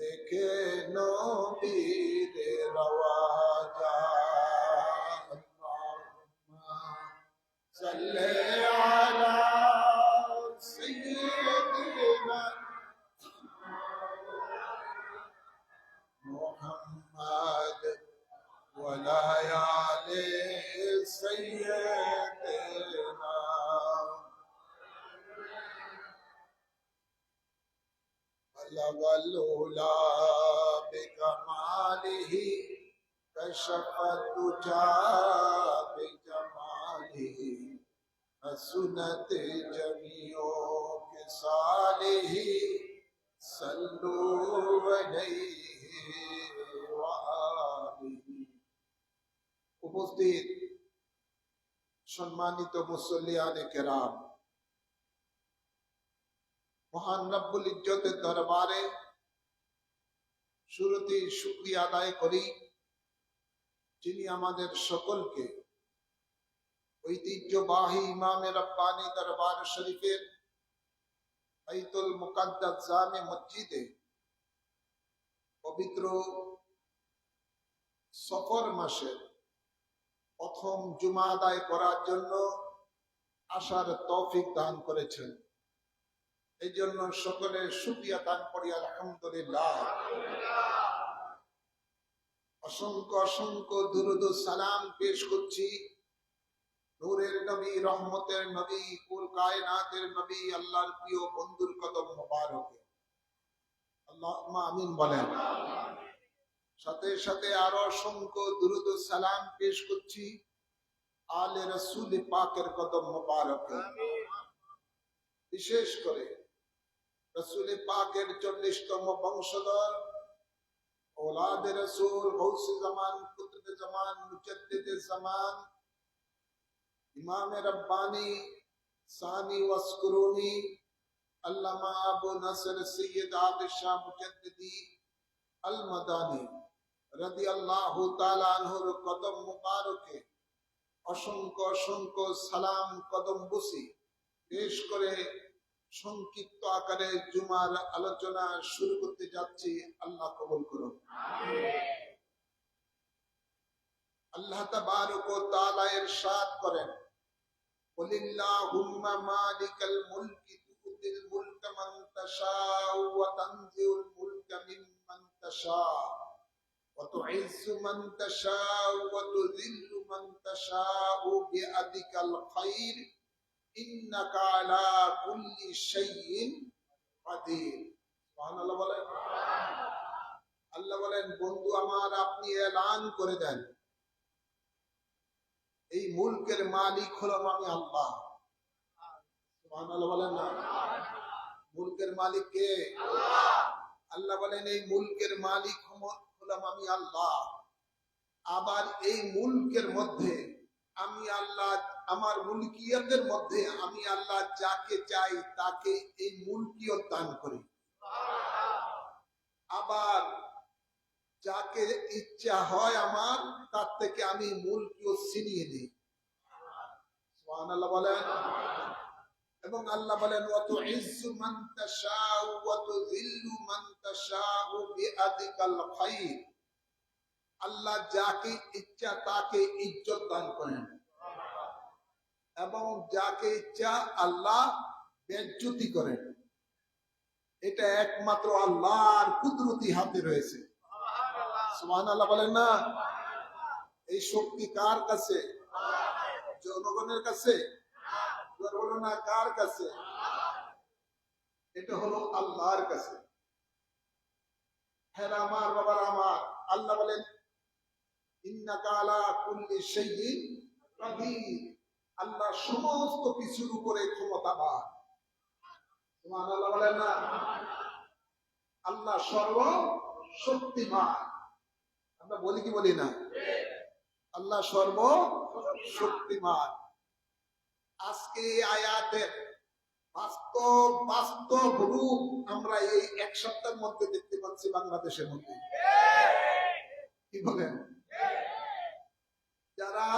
দেখে নবীর রওয়াজাত আল্লাহুম্মা সাল্লি আলা সাইয়্যিদিনা মুহাম্মদ ওয়া আলা আলি সাইয়্যিদিনা بلغ العلا بكماله كشف الدجى بجماله حسنت جميع خصاله صلوا عليه وآله উপস্থিত সম্মানিত মুসল্লিয়ানে কেরাম, মহান রব্বুল ইজ্জতের দরবারে শুরুতেই শুকরিয়া আদায় করি, যিনি আমাদের সকলকে ঐতিহ্যবাহী ইমামে রব্বানী দরবার শরীফের বাইতুল মুকাদ্দাস জামে মসজিদে পবিত্র সফর মাসের প্রথম জুমা আদায় করার জন্য আসার তৌফিক দান করেছেন। এই জন্য সকলের শুকরিয়া দান করি আলহামদুলিল্লাহ। অসংখ্য অসংখ্য দুরূদ ও সালাম পেশ করছি নূরের নবী, রহমতের নবী, কুল কায়নাতের নবী, আল্লাহর প্রিয় বন্ধুর কদম মোবারকে। আল্লাহুম্মা আমিন বলেন। সাথে সাথে আরো অসংখ্য দুরূদ ও সালাম পেশ করছি আলে রাসূল পাকের কদম মোবারকে। বিশেষ করে রাসূল পাকের 40তম বংশধর औलाद रसूल गौस जमान कुतुब जमान मुजद्दिद जमान इमाम रब्बानी सानी वस्कुरूनी अल्लामा अबू नसर सैयद आबिद शाह मुजद्दिदी अल मदानी রাদিয়াল্লাহু তাআলা আনহুর কদম মুবারকে অসংখ্য অসংখ্য সালাম কদম বুসি পেশ করে সংক্ষিপ্ত আকারে জুমার আলোচনা শুরু করতে যাচ্ছি। আল্লাহ কবুল করুন, আমিন। আল্লাহ তাবারক ওয়া তাআলা ইরশাদ করেন, কুলিল্লাহুম্মা মালিকাল মুলকি তুতিল মুলকা মান তাশাউ ওয়া তানজিউল মুলকা মিম্মান তাশাউ ওয়া তুইজ্জু মান তাশাউ ওয়া তুযিল্লু মান তাশাউ বিয়াদিকাল খায়র ইন্নাকা আলা কুল্লি শাইইন কাদির। সুবহানাল্লাহ বলেন। আল্লাহ বলেন, বন্ধু আমার, আপনি এলান করে দেন এই মুলকের মালিক হলাম আমি আল্লাহ। সুবহানাল্লাহ বলেন না? মুলকের মালিক কে? আল্লাহ। আল্লাহ বলেন, এই মুলকের মালিক হলাম আমি আল্লাহ। আবার এই মুলকের মধ্যে আমি আল্লাহ, আমার মুলকিয়তের মধ্যে আমি আল্লাহ যাকে চাই তাকে এই মুলকিয়ত দান করি। আবার যাকে ইচ্ছা হয় আমার, তার থেকে আমি মুলকিয়ত ছিনিয়ে নিই। সুবহানাল্লাহ বলেন। এবং আল্লাহ বলেন, ওয়া তুইজ্জু মান তাশাউ ওয়া তুযিল্লু মান তাশাউ বিয়াদিকাল খায়র। আল্লাহ যাকে ইচ্ছা তাকে ইজ্জত দান করেন এবং যাকে ইচ্ছা আল্লাহ বেজ্জতি করেন। এটা একমাত্র আল্লাহর কুদরতি হাতে রয়েছে। সুবহানাল্লাহ বলেন না? এই শক্তি কার কাছে? জনগণের কাছে? বলো না, কার কাছে? এটা হলো আল্লাহর কাছে। হ্যাঁ আমার বাবার আমার, আল্লাহ বলেন, ইন্নাকা আলা কুল্লি শাইইন কাদির। আল্লাহ সমস্ত কিছুর উপরে ক্ষমতাবান। সুবহানাল্লাহ বলেন না? আল্লাহ সর্বশক্তিমান। আমরা বলি কি বলি না? আল্লাহ সর্বশক্তিমান। আজকে এই আয়াতের বাস্তব রূপ আমরা এই এক সপ্তাহের মধ্যে দেখতে পাচ্ছি বাংলাদেশের মধ্যে। কি বলেন? যারা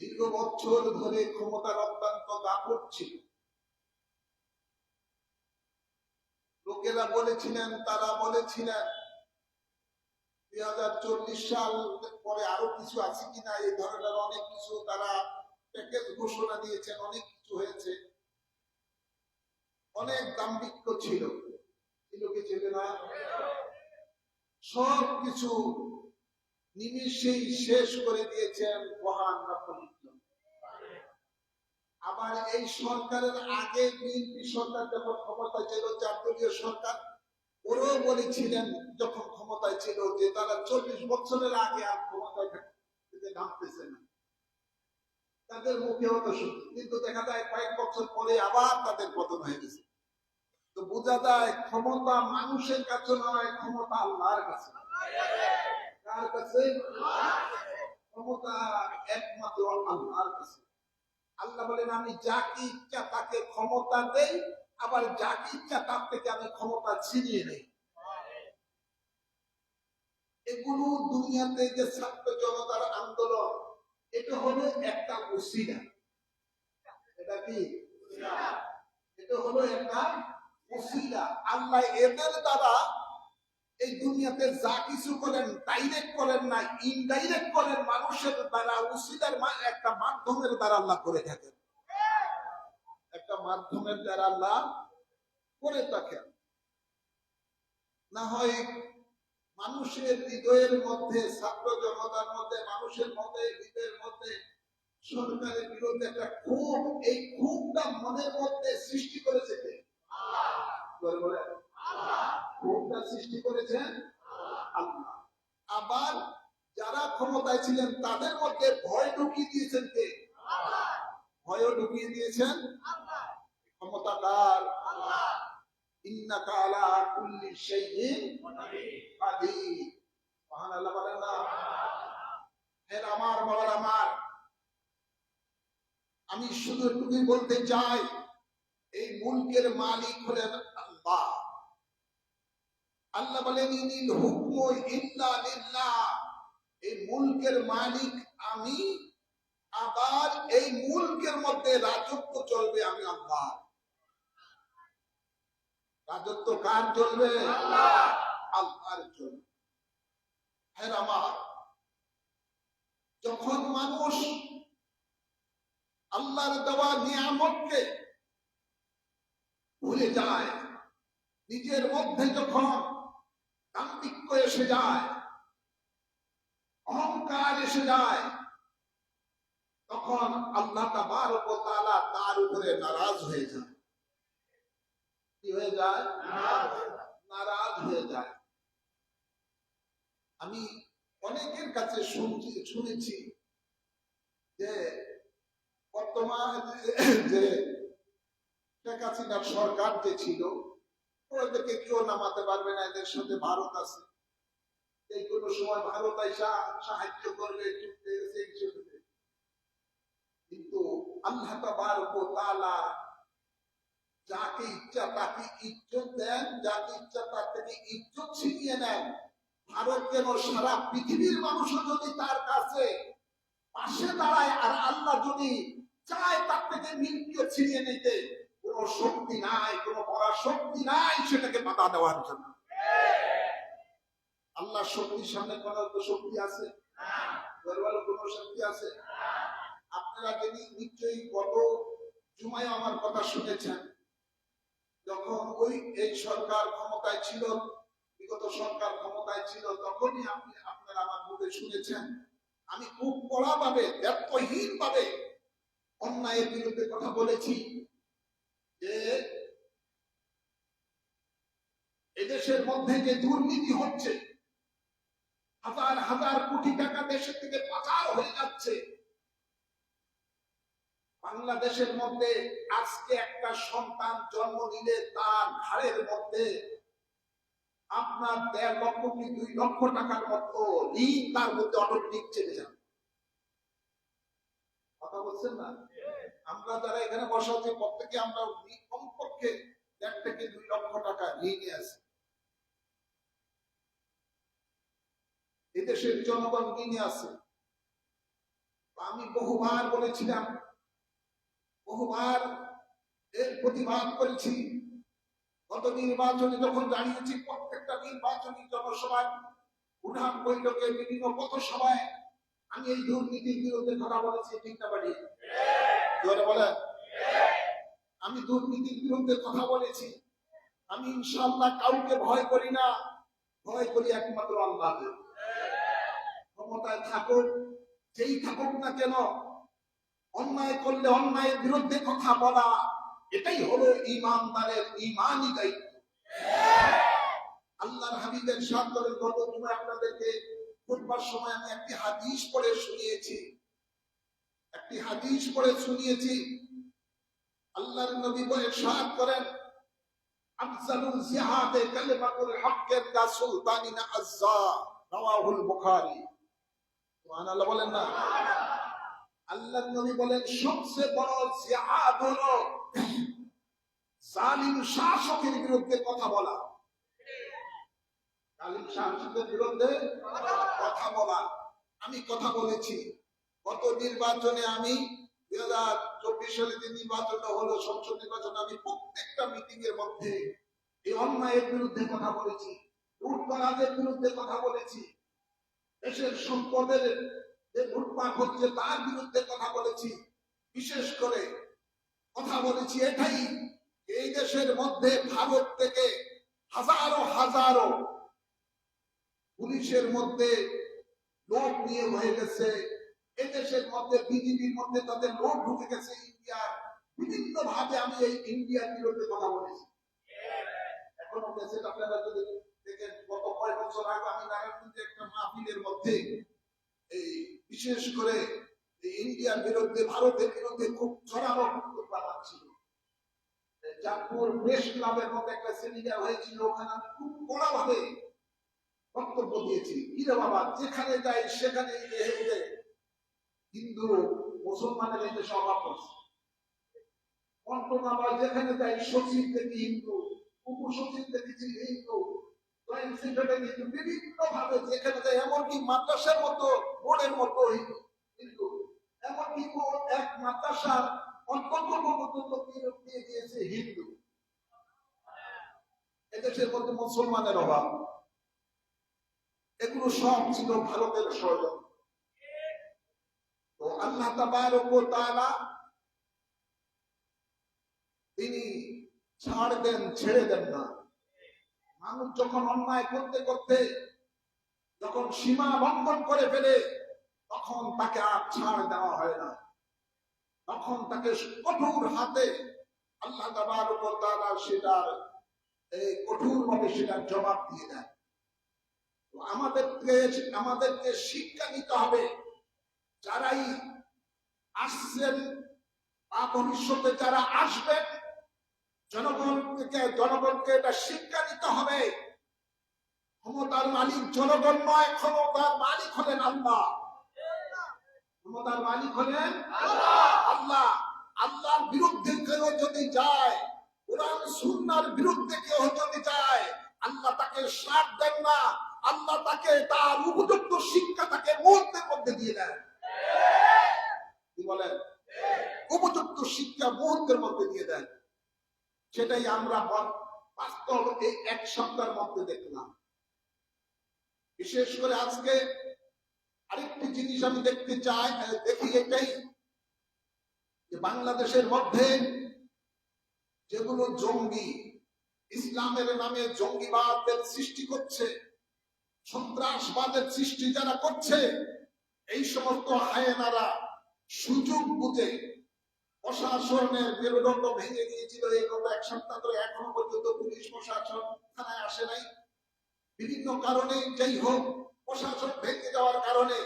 দীর্ঘ বছর ধরে ক্ষমতার অত্যন্ত দাপট ছিল, লোকেরা বলেছিলেন, তারা বলেছিলেন 2040 সাল পরে আরো কিছু আছে কিনা, এই ধরনের অনেক কিছু তারা প্যাকেজ ঘোষণা দিয়েছেন, অনেক কিছু হয়েছে, অনেক দাম্ভিক্য ছিল, ছিল কি ছিল না? সব কিছু নিমিষেই শেষ করে দিয়েছেন মহান রাব্বুল আলামিন। আবার এই সরকারের আগে বিএনপি সরকার যখন ক্ষমতায় ছিল, জাতীয় সরকার, ওরাও বলেছিলেন যখন ক্ষমতায় ছিল যে তারা 40 বছরের আগে আর ক্ষমতায় থাকতে নামতেছে না। তাদের মুখে হতো শুধু, কিন্তু দেখা যায় কয়েক বছর পরে আবার তাদের পতন হয়ে গেছে। তো বোঝা যায় ক্ষমতা মানুষের কাছে নয়, ক্ষমতা আল্লাহর কাছে। কার কাছে? ক্ষমতা একমাত্র আল্লাহর কাছে। আল্লাহ বলেন, আমি যাকে ইচ্ছা তাকে ক্ষমতা দেই, আবার যাকে ইচ্ছা তার থেকে আমি ক্ষমতা ছিনিয়ে নেই। এগুলো দুনিয়াতে যে ছাত্র জনতার আন্দোলন, এটা হলো একটা ওসিলা। এটা কি? এটা হলো একটা ওসিলা। আল্লাহ এদের দ্বারা এই দুনিয়াতে যা কিছু করেন, ডাইরেক্ট করেন না, ইনডাইরেক্ট করেন, মানুষের দ্বারা ওসিলার একটা মাধ্যমের দ্বারা আল্লাহ করে থাকেন। একটা মাধ্যমের দ্বারা আল্লাহ করে থাকেন। না হয় মানুষের হৃদয়ের মধ্যে, ছাত্র জনতার মধ্যে, মানুষের মধ্যে, হৃদয়ের মধ্যে সরকারের বিরুদ্ধে একটা ক্ষোভ, এই ক্ষোভটা মনের মধ্যে সৃষ্টি করেছে কে? ক্ষোভটা সৃষ্টি করেছেন আল্লাহ। আবার যারা ক্ষমতায় ছিলেন তাদের মধ্যে ভয় ঢুকিয়ে দিয়েছেন কে? ভয়ও ঢুকিয়ে দিয়েছেন ক্ষমতাদার। ইন্নাকা আলা কুল্লি শাইইন কাদির। সুবহানাল্লাহ বলেন না? এর আমার বাবার আমার, আমি শুধু এটুকুই বলতে চাই, এই মুলকের মালিক হলেন আল্লাহ। আল্লাহ বলেন, ইনিল হুকমু ইল্লা লিল্লাহ। এই মুলকের মালিক আমি, আবার এই মুলকের মধ্যে রাজত্ব চলবে আমি আল্লাহ। রাজত্ব কার চলবে? আল্লাহর চলবে। হ্যাঁ আমার, যখন মানুষ আল্লাহর দেওয়া নিয়ামতকে ভুলে যায়, নিজের মধ্যে যখন দাম্ভিক্য এসে যায়, অহংকার এসে যায়, তখন আল্লাহ তাবারক ওয়া তাআলা তার উপরে নারাজ হয়ে যায়। কি হয়ে যায়? নারাজ হয়ে যায়। আমি অনেকের কাছে শুনেছি যে বর্তমান যে শেখ হাসিনার সরকার যে ছিল, ওদেরকে কেউ নামাতে পারবে না, এদের সাথে ভারত আছে, এই কোনো সময় ভারত আইসা সাহায্য করবে, কিন্তু আল্লাহ তাবারক ওয়া তাআলা যাকে ইচ্ছা তাকে ইজ্জত দেন, যাকে ইচ্ছা তার থেকে ইজ্জত ছিনিয়ে নেন। ভারত কেন, সারা পৃথিবীর মানুষও যদি তার কাছে পাশে দাঁড়ায়, আর আল্লাহ যদি চায় তার থেকে মিল্কিও ছিনিয়ে নিতে, কোন শক্তি নাই, কোন পরাশক্তি নাই সেটাকে বাধা দেওয়ার জন্য। আল্লাহ শক্তির সামনে কোন শক্তি আছে? কোন শক্তি আছে? আপনারা যদি নিশ্চয়ই গত জুমায় আমার কথা শুনেছেন, যখন এই সরকার ক্ষমতায় ছিল, বিগত সরকার ক্ষমতায় ছিল, তখনই আপনারা আমার মুখে শুনেছেন আমি খুব কড়া ভাবে, ব্যর্থহীন ভাবে অন্যায়ের বিরুদ্ধে কথা বলেছি, যে এদেশের মধ্যে যে দুর্নীতি হচ্ছে, হাজার হাজার কোটি টাকা দেশের থেকে পাচার হয়ে যাচ্ছে, বাংলাদেশের মধ্যে আজকে একটা সন্তান জন্ম নিলে তার ঘাড়ের মধ্যে আপনার 1.5 লক্ষ কি 2 লক্ষ টাকার মতো ঋণ তার মধ্যে অটোমেটিক চেপে যাবে। কথা বলছেন না? আমরা যারা এখানে বসা আছি প্রত্যেকে আমরা কমপক্ষে 1 থেকে 2 লক্ষ টাকা ঋণে আছি। এদেশের জনগণ ঋণে আছে। আমি বহুবার বলেছিলাম, বহুবার এর প্রতিবাদ করেছি, গত নির্বাচনে যখন দাঁড়িয়েছি, প্রত্যেকটা নির্বাচনী জনসভায়, উঠান বৈঠকে, বিভিন্ন পথসভায় আমি এই দুর্নীতির বিরুদ্ধে কথা বলেছি, ঠিক না বাড়ি জোরে বলেন। আমি দুর্নীতির বিরুদ্ধে কথা বলেছি। আমি ইনশাআল্লাহ কাউকে ভয় করি না, ভয় করি একমাত্র আল্লাহকে। ক্ষমতায় থাকুক যেই থাকুক না কেন, অন্যায় করলে অন্যায়ের বিরুদ্ধে কথা বলা, এটাই হলো ঈমানদারের ঈমানি দায়িত্ব। আল্লাহর হাবিবের ইরশাদ করেন, গত জুমায় আপনাদেরকে খুতবার সময় আমি একটি হাদিস পড়ে শুনিয়েছি। আল্লাহর নবী ইরশাদ করেন, আফজালুল জিহাদে কালিমাতুল হকের কা সুলতানিনা আজ্জা, রাওয়াহুল বুখারী। সুবহানাল্লাহ বলেন না। আল্লাহর নবী বলেন, সবচেয়ে বড় জিহাদ হলো জালিম শাসকের বিরুদ্ধে কথা বলা। জালিম শাসকের বিরুদ্ধে কথা বলা। আমি কথা বলেছি গত নির্বাচনে। আমি 2024 সালে যে নির্বাচনটা হলো, সংসদ নির্বাচনে, আমি প্রত্যেকটা মিটিং এর মধ্যে এই অন্যায়ের বিরুদ্ধে কথা বলেছি, লুটপাটের বিরুদ্ধে কথা বলেছি, দেশের সম্পদের যে লুটপাট হচ্ছে তার বিরুদ্ধে কথা বলেছি। বিশেষ করে কথা বলেছি এটাই, এই দেশের মধ্যে ভারত থেকে হাজারো পুলিশের মধ্যে লোক নিয়ে হয়ে গেছে। এদেশের মধ্যে বিজেপির মধ্যে তাদের লোক ঢুকে গেছে ইন্ডিয়ার বিভিন্ন ভাবে। আমি এই ইন্ডিয়ার বিরুদ্ধে কথা বলেছি। এখনো মেসেজ আপনারা যদি দেখেন, গত কয়েক বছর আগে আমি নারায়ণগঞ্জে একটা মাহফিলের মধ্যে এই বিশেষ করে ইন্ডিয়ার বিরুদ্ধে, ভারতের বিরুদ্ধে খুব জোরালো বক্তব্য ছিল। চাঁদপুর প্রেস ক্লাবের মধ্যে একটা সেমিনার হয়েছিল, ওখানে আমি খুব কড়া ভাবে বক্তব্য দিয়েছি। কিরে বাবা, যেখানে যাই সেখানে হিন্দু মুসলমানের এই দেশে অভাব করছে। কন্টনাবাদ যেখানে যাই, সচিব থেকে হিন্দু, উপসচিব দেখেছি হিন্দু, জয়েন্ট সেক্রেটারি হিন্দু, বিভিন্ন ভাবে যেখানে যাই, এমনকি মাদ্রাসার মতো, বোর্ডের মতো হিন্দু, এমনকি এক মাদ্রাসার অন্তর্গত পর্যন্ত দিয়ে দিয়েছে হিন্দু। এদেশের মধ্যে মুসলমানের অভাব। এগুলো সব ছিল ভারতের ষড়যন্ত্র। তো আল্লাহ তাবারক ওয়া তাআলা তিনি ছাড় দেন, ছেড়ে দেন না। মানুষ যখন অন্যায় করতে করতে যখন সীমা লঙ্ঘন করে ফেলে, তখন তাকে আর ছাড় দেওয়া হয় না, তখন তাকে কঠোর হাতে আল্লাহ তাবারক ওয়া তাআলা সেটার কঠোরভাবে সেটার জবাব দিয়ে দেন। আমাদেরকে শিক্ষা নিতে হবে, যারাই আসছেন বা ভবিষ্যতে যারা আসবেন, জনগণকে এটা শিক্ষা নিতে হবে। ক্ষমতার মালিক জনগণ নয়, ক্ষমতার মালিক হলেন আল্লাহ। ক্ষমতার মালিক হলেন আল্লাহ। আল্লাহর বিরুদ্ধে কেউ যদি যায়, কোরআন সুন্নাহর বিরুদ্ধে কেউ যদি যায়, আল্লাহ তাকে সাথ দেন না। আল্লাহ তাকে তার উপযুক্ত শিক্ষা তাকে মুহূর্তের মধ্যে দিয়ে দেন। কি বলেন? উপযুক্ত শিক্ষা মুহূর্তের মধ্যে দিয়ে দেন। সেটাই আমরা বাস্তব এই এক সপ্তাহের মধ্যে দেখলাম। বিশেষ করে আজকে আরেকটি জিনিস আমি দেখতে চাই, দেখি এটাই যে বাংলাদেশের মধ্যে যেগুলো জঙ্গি, ইসলামের নামে জঙ্গিবাদের সৃষ্টি করছে, সন্ত্রাসবাদের সৃষ্টি যারা করছে, এই সমস্ত হায়েনারা সুযোগ বুঝে প্রশাসনের মেরুদণ্ড ভেঙে দিয়েছিল। এই গত এক সপ্তাহ ধরে এখনো পর্যন্ত পুলিশ প্রশাসন থানায় আসে নাই। বিভিন্ন কারণে, যাই হোক, প্রশাসন ভেঙে যাওয়ার কারণে,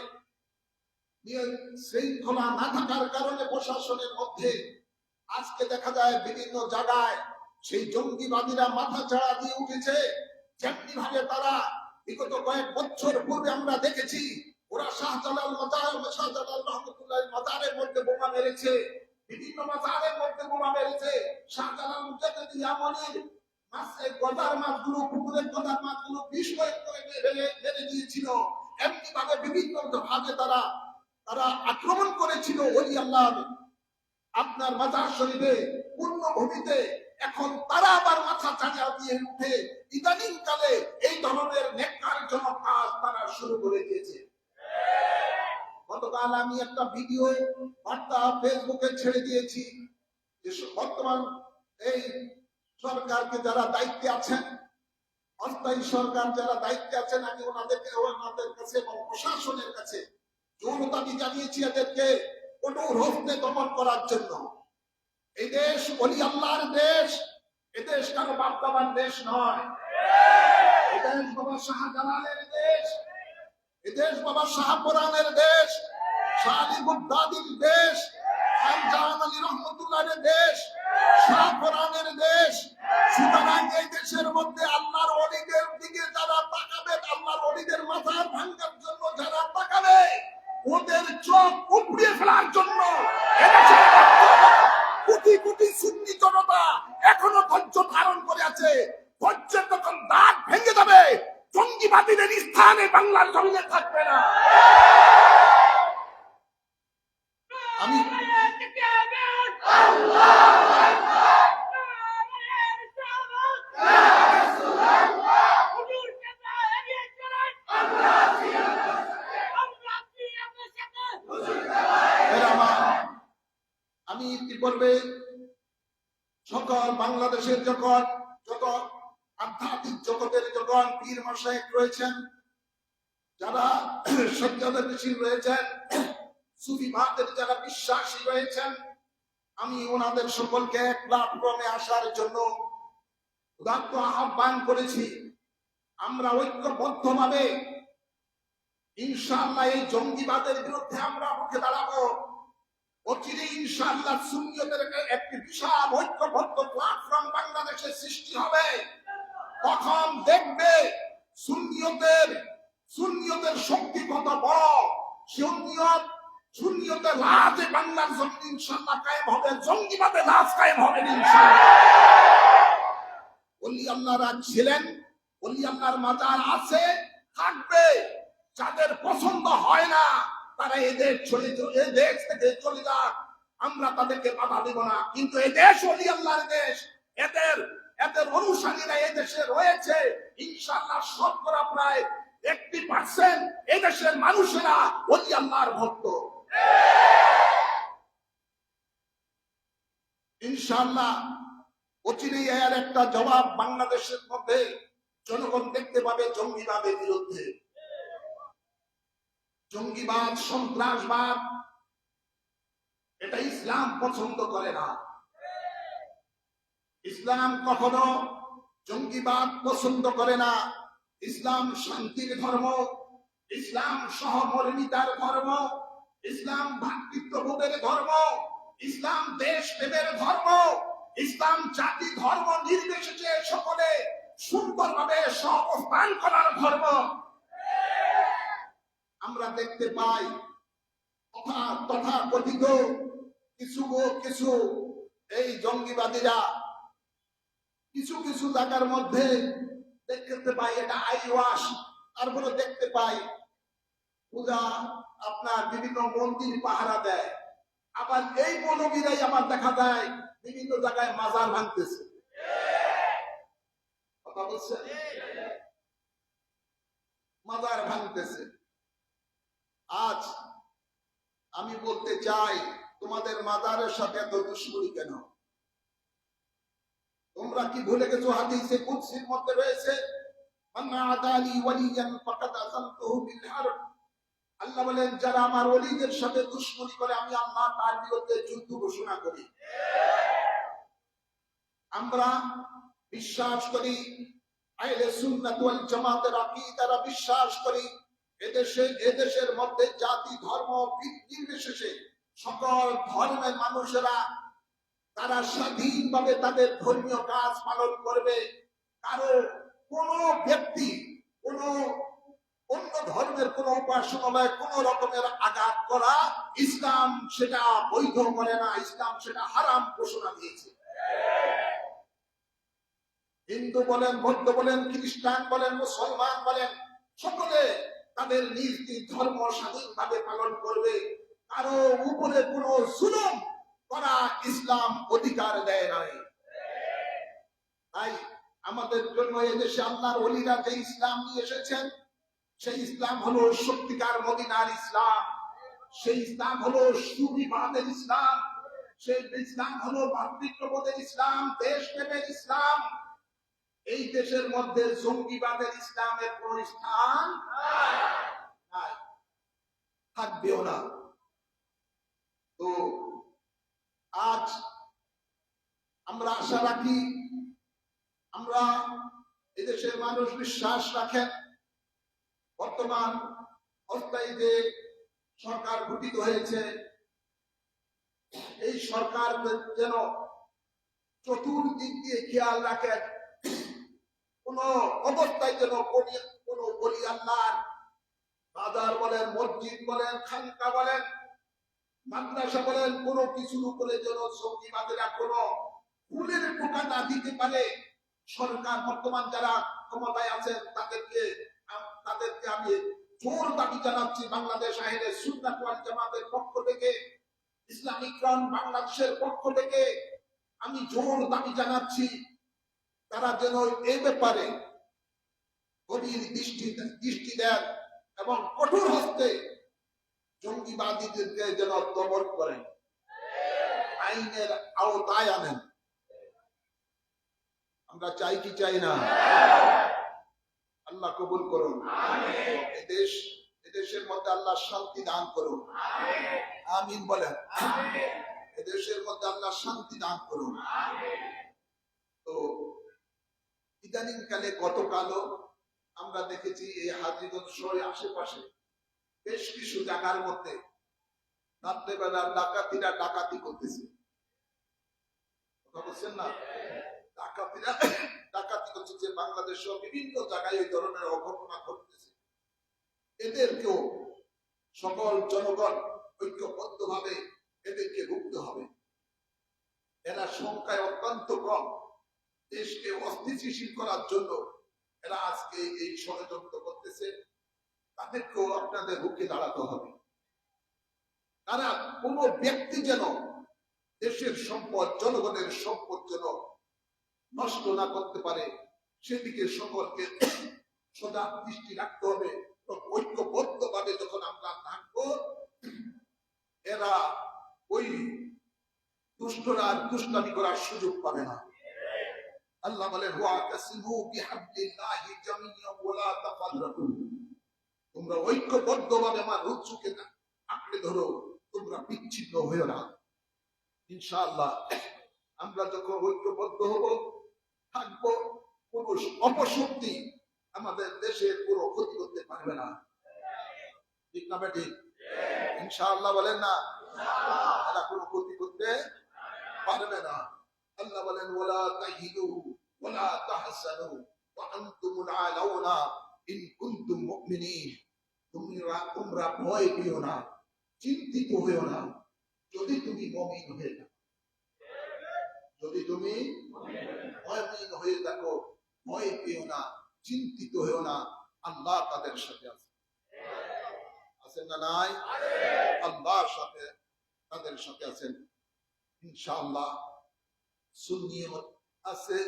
শৃঙ্খলা না থাকার কারণে প্রশাসনের মধ্যে আজকে দেখা যায় বিভিন্ন জায়গায় সেই জঙ্গিবাদীরা মাথা চাড়া দিয়ে উঠেছে। যেমনি ভাবে তারা বিগত কয়েক বছর পূর্বে আমরা দেখেছি, ওরা শাহজালাল রহমতুল্লাহ মাজারের মধ্যে বোমা মেরেছে, বিভিন্ন মাজারের মধ্যে বোমা মেরেছে। শাহজালাল মুজাদ্দিদ ইয়ামানির গজার মাছগুলো, পুকুরের গজার মাছগুলো বিষ প্রয়োগ করে মেরে দিয়েছিল। এমনি ভাবে বিভিন্ন ভাবে তারা আক্রমণ করেছিল ওলি আল্লাহ আপনার মাজার শরীফে, পূর্ণভূমিতে এখন তারা আবার মাথা চাঁচা দিয়ে উঠে ইদানিং কালে এই ধরনের নেককারজনক কাজ তারা শুরু করে দিয়েছে। গতকাল আমি একটা ভিডিও বার্তা ফেসবুকে ছেড়ে দিয়েছি যে বর্তমান এই সরকারকে যারা দায়িত্বে আছেন, অস্থায়ী সরকার যারা দায়িত্বে আছেন, আমি ওনাদের কাছে এবং প্রশাসনের কাছে জোর দাবি জানিয়েছি এদেরকে কঠোর হস্তে দমন করার জন্য। এই দেশ ওলি আল্লাহর দেশ, এদেশ কারো বাপদাদার দেশ নয়। এদেশ বাবা শাহজালালের দেশ, এদেশ বাবা শাহপুরানের দেশ, শাহ আলী বুগদাদির দেশ, খানজাহান আলী রহমতুল্লাহের দেশ, শাহপুরানের দেশ। সুতরাং এই দেশের মধ্যে আল্লাহর ওলিদের দিকে যারা তাকাবে, আল্লাহর ওলিদের মাথা ভাঙার জন্য যারা তাকাবে, ওদের চোখ উপড়িয়ে ফেলার জন্য কোটি কোটি সুন্নি জনতা এখনো ধৈর্য ধারণ করে আছে। ধৈর্যের যখন দাঁত ভেঙে যাবে, জঙ্গিবাদীদের স্থানে বাংলার জমিনে থাকবে না। আমি ইতিপূর্বে সকল বাংলাদেশের যত আধ্যাত্মিক জগতের যখন পীর মাশায়েখ রয়েছেন, যারা সজ্জাদশীল রয়েছেন, সুফিবাদের যারা বিশ্বাসী রয়েছেন, আমি ওনাদের সকলকে এক প্ল্যাটফর্মে আসার জন্য উদাত্ত আহ্বান করেছি। আমরা ঐক্যবদ্ধভাবে ইনশাআল্লাহ এই জঙ্গিবাদের বিরুদ্ধে আমরা রুখে দাঁড়াবো। অচিরেই ইনশাআল্লাহ সুন্নিয়তের একটি বিশাল ঐক্যবদ্ধ প্ল্যাটফর্ম বাংলাদেশে সৃষ্টি হবে। তখন দেখবে সুন্নিয়তের শক্তি কত বড়। সুন্নিয়তের রাজে বাংলার জমিন ইনশাআল্লাহ কায়েম হবে, জঙ্গিবাদের রাজ কায়েম হবে ইনশাআল্লাহ। ওলি আল্লাহর রাজ ছিলেন, ওলি আল্লাহর মাজার আছে, থাকবে। যাদের পছন্দ হয় না তারা এদের দেশ থেকে চলে যাক, আমরা তাদেরকে বাধা দেব না। কিন্তু এই দেশ ওলি আল্লাহর দেশ, এদের অনুসারীরা এই দেশে রয়েছে। ইনশাআল্লাহ শতকরা প্রায় 80% এই দেশের মানুষেরা ওলি আল্লাহর ভক্ত। ইনশাআল্লাহ অচিরেই এর একটা জবাব বাংলাদেশের মধ্যে জনগণ দেখতে পাবে জঙ্গিবাদের বিরুদ্ধে। জঙ্গিবাদ, সন্ত্রাসবাদ, এটা ইসলাম পছন্দ করে না। ইসলাম কখনো জঙ্গিবাদ পছন্দ করে না। ইসলাম শান্তির ধর্ম, ইসলাম সহমর্মিতার ধর্ম, ইসলাম ভ্রাতৃত্ববোধের ধর্ম, ইসলাম দেশপ্রেমের ধর্ম, ইসলাম জাতি ধর্ম নির্বিশেষে সকলে সুন্দরভাবে সহাবস্থান করার ধর্ম। আমরা দেখতে পাই তথাকথিত কিছু এই জঙ্গিবাদীরা কিছু জায়গার মধ্যে দেখতে পাই এটা আইওয়াস। তারপরে দেখতে পাই পূজা আপনার বিভিন্ন মন্দির পাহারা দেয়। আবার এই মৌলবীরাই আবার দেখা যায় বিভিন্ন জায়গায় মাজার ভাঙতেছে। কথা বলছেন, মাজার ভাঙতেছে। আজ আমি বলতে চাই, তোমাদের মাজারের সাথে এত দুশ্মনী কেন? তোমরা কি ভুলে গেছো হাদিসে কুদসির মধ্যে রয়েছে, মান আদালি ওয়ালিয়ান ফাকাদ আযানতুহু বিল হারব। আল্লাহ বলেন, যারা আমার ওলিদের সাথে দুশমনী করে আমি আল্লাহ তার বিরুদ্ধে যুদ্ধ ঘোষণা করি। আমরা বিশ্বাস করি, আহলে সুন্নাত ওয়াল জামাতের আকীদারা বিশ্বাস করি, এদেশের মধ্যে জাতি ধর্ম নির্বিশেষে সকল ধর্মের মানুষেরা তারা স্বাধীনভাবে তাদের ধর্মীয় কাজ পালন করবে। কারো কোন ব্যক্তি কোন অন্য ধর্মের কোন উপাসনালয়ে কোন রকমের আঘাত করা ইসলাম সেটা বৈধ করে না। ইসলাম সেটা হারাম ঘোষণা দিয়েছে। হিন্দু বলেন, বৌদ্ধ বলেন, খ্রিস্টান বলেন, মুসলমান বলেন, সকলে তাদের নিজ নিজ ধর্ম স্বাধীনভাবে পালন করবে। কারো উপরে কোনো জুলুম করা ইসলাম অধিকার দেয় নাই। তাই আমাদের জন্য এদেশে আল্লাহর ওলিরা যে ইসলাম নিয়ে এসেছেন, সেই ইসলাম হলো সত্যিকার মদিনার ইসলাম, সেই ইসলাম হলো সুবিবাদের ইসলাম, সেই ইসলাম হলো ভাতৃত্ববোধের ইসলাম, দেশপ্রেমের ইসলাম। এই দেশের মধ্যে জঙ্গিবাদের ইসলামের কোন স্থান নাই, থাকবেও না। তো আজ আমরা আশা রাখি, আমরা এদেশের মানুষ বিশ্বাস রাখেন, বর্তমান অস্থায়ী যে সরকার গঠিত হয়েছে, এই সরকার যেন চতুর্দিক দিয়ে খেয়াল রাখেন, কোন অবস্থায় যেন কোন বলি আল্লাহর বাজার বলেন, মসজিদ বলেন, খানকা বলেন, মাদ্রাসা বলেন, কোনো কিছুর উপরে যেন জঙ্গিবাদীরা কোনো ফুলের টোকা না দিতে পারে। সরকার বর্তমান যারা ক্ষমতায় আছেন তাদেরকে আমি জোর দাবি জানাচ্ছি, বাংলাদেশ আহলে সুন্নাত ওয়াল জামাতের পক্ষ থেকে, ইসলামিক ফ্রন্ট বাংলাদেশের পক্ষ থেকে আমি জোর দাবি জানাচ্ছি, তারা যেন এই ব্যাপারে গভীর দৃষ্টি দেন এবং কঠোর হস্তে জঙ্গিবাদীদেরকে যেন দমন করেন, আইনের আওতায় আনেন। আমরা চাই কি চাই না? আল্লাহ কবুল করুন। এদেশের মধ্যে আল্লাহ শান্তি দান করুন, আমিন বলেন। এদেশের মধ্যে আল্লাহ শান্তি দান করুন। তো ইদানিং কালে গতকালও আমরা দেখেছি এই হাজীগঞ্জ শহরের আশেপাশে বেশ কিছু জায়গার মধ্যে রাত্রেবেলা ডাকাতিরা ডাকাতি করতেছে, কথা বলছেন না? ডাকাতিরা ডাকাতি করতেছে, বাংলাদেশ সহ বিভিন্ন জায়গায় ওই ধরনের অঘটনা ঘটতেছে। এদেরকেও সকল জনগণ ঐক্যবদ্ধ ভাবে এদেরকে রুখতে হবে। এরা সংখ্যায় অত্যন্ত কম, দেশকে অস্থিতিশীল করার জন্য এরা আজকে এই ষড়যন্ত্র করতেছে, তাদেরকেও আপনাদের রুখে দাঁড়াতে হবে। তারা কোনো ব্যক্তি যেন দেশের সম্পদ, জনগণের সম্পদ যেন নষ্ট না করতে পারে, সেদিকে সকলকে সজাগ দৃষ্টি রাখতে হবে। ঐক্যবদ্ধ ভাবে যখন আমরা থাকবো, এরা ওই দুষ্টরা দুষ্টামি করার সুযোগ পাবে না। আল্লাহ বলেন, ওয়াতাসিমু বিহাবলিল্লাহি জামিআন ওয়া লা তাফাররাকু, তোমরা ঐক্যবদ্ধ ভাবে আমার রুজুকে আঁকড়ে ধরো, তোমরা বিচ্ছিন্ন হইও না। ইনশাআল্লাহ আমরা যখন ঐক্যবদ্ধ হব, থাকবো, কোন অপশক্তি আমাদের দেশের পুরো ক্ষতি করতে পারবে না। ঠিক না বেটি? ইনশাআল্লাহ বলেন না? এরা কোনো ক্ষতি করতে পারবে না। আল্লাহ বলেন, ওয়ালা তাহিনু ওয়ালা তাহসানু ওয়া আনতুমুল আলাউনা ইন কুনতুম মুমিনিন, তোমরা ভয় পেও না, চিন্তিত হইও না, যদি তুমি মুমিন হয়ে থাকো। যদি তুমি মুমিন হয়ে থাকো, ভয় পেও না, চিন্তিত হইও না, আল্লাহ তাদের সাথে আছে। আছেন না নাই? আল্লাহর সাথে, তাদের সাথে আছেন ইনশাআল্লাহ। সুন্নিয়ত আছে,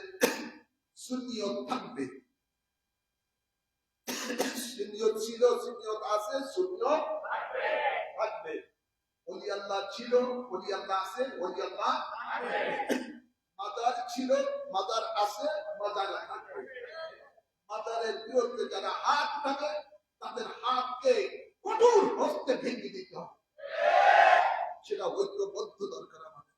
সুন্নিয়ত থাকবে। সুন্নিয়ত ছিল, সুন্নিয়ত আছে, সুন্নিয়ত থাকবে। ওলি আল্লাহ ছিল, ওলি আল্লাহ আছে, ওলি আল্লাহ মাজার ছিল, মাজার আছে, মাজার থাকবে। মাজারের বিরুদ্ধে যারা হাত থাকে, তাদের হাতকে কঠোর হস্তে ভেঙে দিতে হবে। সেটা ঐক্যবদ্ধ দরকার আমাদের।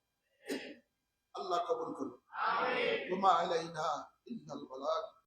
আল্লাহ কবুল করুন। আমিন। ওয়া মা আলাইনা ইল্লাল বালাগ।